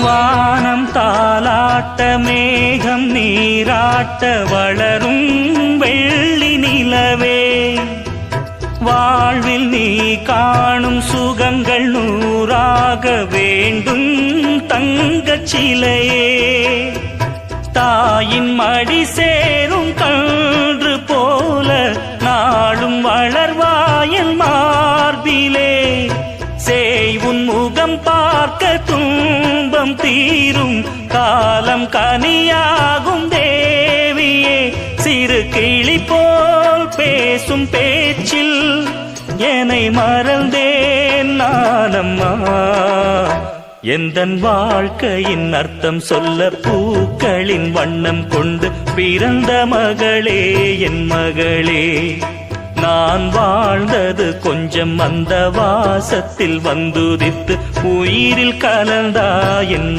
வானம் தாலாட்ட மேகம் நீராட்ட வளரும் வெள்ளி நிலவே, வாழ்வில் நீ காணும் சுகங்கள் நூறாக வேண்டும் தங்கச் சிலையே. தாயின் மடி சேரும் கன்று போல நாளும் வளர்வாயன் மார்பிலே, உன் முகம் பார்க்க துன்பம் தீரும் காலம் கனியாகும் தேவியே. சிறு கிளி போல் பேசும் பேச்சில் என்னை மறந்தேன் நானம்மா. எந்தன் வாழ்க்கையின் அர்த்தம் சொல்ல பூக்களின் வண்ணம் கொண்டு பிறந்த மகளே என் மகளே. நான் வாழ்ந்தது கொஞ்சம் அந்த வாசத்தில் வந்துதித்து உயிரில் கலந்தா என்